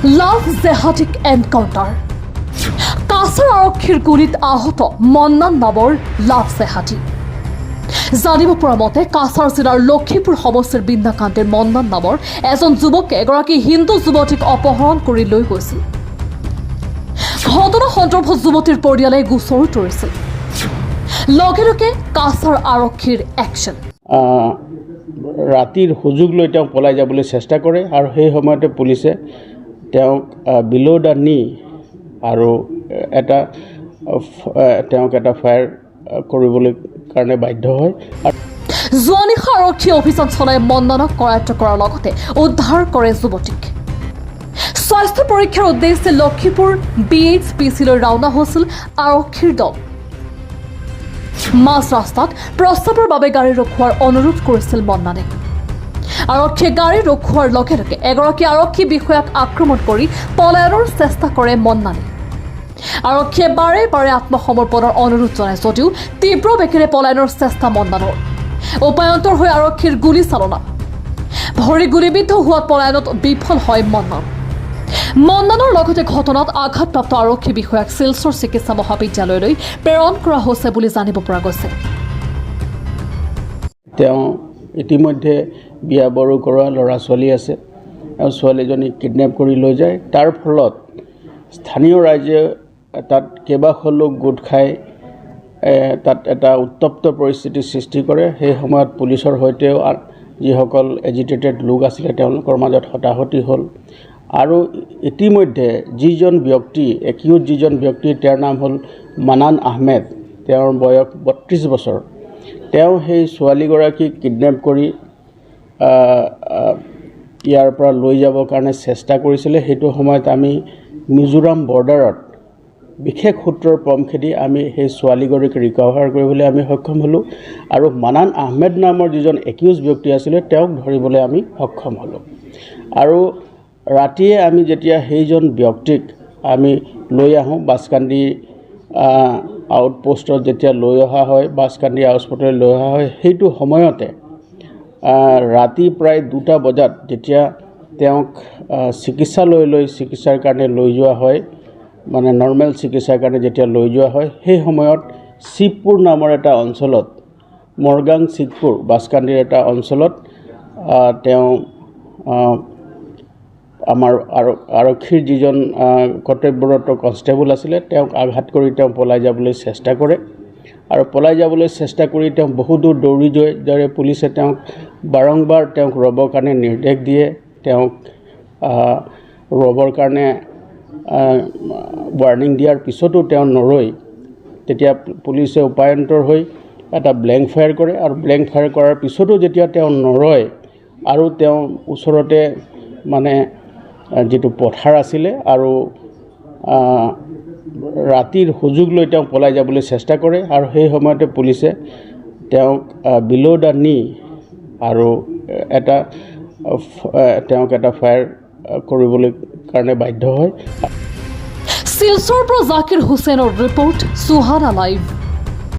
লাভ জেহাদিক encounter Cachar আৰক্ষীৰ গুলীত আহত মন্নান নামৰ লাভ জেহাদী জানিব পৰা মতে কাছাৰ জিলাৰ লক্ষীপুৰ সমষ্টিৰ বিন্দাকান্তিৰ মন্নান নামৰ এজন যুৱকে এগৰাকী হিন্দু যুৱতীক অপহৰণ কৰি লৈ গৈছিল। ঘটনা সন্দৰ্ভত যুৱতীৰ পৰিয়ালে গোচৰো তৰিছিল। লগে লগে কাছাৰ আৰক্ষীৰ একশ্যন। ৰাতিৰ সুযোগ লৈ তেওঁ পলাই যাবলৈ চেষ্টা কৰে আৰু সেই সময়তে পুলিচে তেওঁক বিলো দ্য নি আৰু তেওঁক এটা ফায়াৰ কৰিবলৈ কাৰণে বাধ্য হয়। যোৱা নিশা আৰক্ষীয়ে অভিযান চলাই মন্নানক কৰায়ত্ব কৰাৰ লগতে উদ্ধাৰ কৰে যুৱতীক। স্বাস্থ্য পৰীক্ষাৰ উদ্দেশ্যে লক্ষীপুৰ BHPCলৈ ৰাওনা হৈছিল আৰক্ষীৰ দল। মাজ ৰাস্তাত প্ৰস্তাৱৰ বাবে গাড়ী ৰখোৱাৰ অনুৰোধ কৰিছিল মন্নানে। আৰক্ষীয়ে গাড়ী ৰখোৱাৰ লগে লগে এগৰাকী আৰক্ষী বিষয়াক আক্ৰমণ কৰি পলায়নৰ চেষ্টা কৰে মন্নানে। আৰক্ষীয়ে বাৰে বাৰে আত্মসমৰ্পণৰ অনুৰোধ জনায় যদিও তীব্ৰ বেগেৰে পলায়নৰ চেষ্টা মন্নানৰ। উপায়ন্তৰ হৈ আৰক্ষীৰ গুলী চালনা। ভৰি গুলীবিদ্ধ হোৱাত পলায়নত বিফল হয় মন্নান। মন্নানৰ লগতে ঘটনাত আঘাতপ্ৰাপ্ত আৰক্ষী বিষয়াক শিলচৰ চিকিৎসা মহাবিদ্যালয়লৈ প্ৰেৰণ কৰা হৈছে বুলি জানিব পৰা গৈছে। তেওঁ ইতিমধ্যে বিয়া বাৰু কৰা ল'ৰা ছোৱালী আছে আৰু ছোৱালীজনীক কিডনেপ কৰি লৈ যায়। তাৰ ফলত স্থানীয় ৰাইজে তাত কেইবাশ লোক গোট খাই তাত এটা উত্তপ্ত পৰিস্থিতিৰ সৃষ্টি কৰে। সেই সময়ত পুলিচৰ সৈতেও যিসকল এজিটেটেড লোক আছিলে তেওঁলোকৰ মাজত হতাহতি হ'ল। আৰু ইতিমধ্যে যিজন ব্যক্তি যিজন ব্যক্তি তেওঁৰ নাম হ'ল মানান আহমেদ, তেওঁৰ বয়স 32 বছৰ। তেওঁ সেই ছোৱালীগৰাকীক কিডনেপ কৰি ইয়াৰ পৰা লৈ যাবৰ কাৰণে চেষ্টা কৰিছিলে। সেইটো সময়ত আমি মিজোৰাম বৰ্ডাৰত বিশেষ সূত্ৰৰ পমখেদি আমি সেই ছোৱালীগৰাকীক ৰিকভাৰ কৰিবলৈ আমি সক্ষম হ'লোঁ আৰু মানান আহমেদ নামৰ যিজন একিউজ ব্যক্তি আছিলে তেওঁক ধৰিবলৈ আমি সক্ষম হ'লোঁ। আৰু ৰাতিয়ে আমি যেতিয়া সেইজন ব্যক্তিক আমি লৈ আহোঁ বাছকান্দি আউটপোষ্টত যেতিয়া লৈ অহা হয়, বাছকান্দি আউটপোষ্টলৈ লৈ অহা হয়, সেইটো সময়তে ৰাতি প্ৰায় 2টা বজাত যেতিয়া তেওঁক চিকিৎসাৰ কাৰণে লৈ যোৱা হয়, মানে নৰ্মেল চিকিৎসাৰ কাৰণে যেতিয়া লৈ যোৱা হয়, সেই সময়ত শিৱপুৰ নামৰ এটা অঞ্চলত, মৰগাং শিৱপুৰ বাছকান্দিৰ এটা অঞ্চলত তেওঁ আমাৰ আৰক্ষীৰ যিজন কৰ্তব্যৰত কনষ্টেবল আছিলে তেওঁক আঘাত কৰি তেওঁ পলাই যাবলৈ চেষ্টা কৰে। আৰু পলাই যাবলৈ চেষ্টা কৰি তেওঁ বহু দূৰ দৌৰি যায়। পুলিচে তেওঁক বাৰম্বাৰ তেওঁক ৰ'বৰ কাৰণে নিৰ্দেশ দিয়ে। তেওঁক ৰ'বৰ কাৰণে ৱাৰ্ণিং দিয়াৰ পিছতো তেওঁ নৰৈ তেতিয়া পুলিচে উপায়ন্তৰ হৈ এটা ব্লেংক ফায়াৰ কৰে। আৰু ব্লেংক ফায়াৰ কৰাৰ পিছতো যেতিয়া তেওঁ নৰয় আৰু তেওঁ ওচৰতে মানে যিটো পথাৰ আছিলে আৰু ৰাতিৰ সুযোগ লৈ তেওঁ পলাই যাবলৈ চেষ্টা কৰে আৰু সেই সময়তে পুলিচে তেওঁক বিলো দ্য নি আৰু তেওঁক এটা ফায়াৰ কৰিবলৈ কাৰণে বাধ্য হয়। শিলচৰৰ পৰা জাকিৰ হুছেইনৰ ৰিপৰ্ট, সুহানা লাইভ।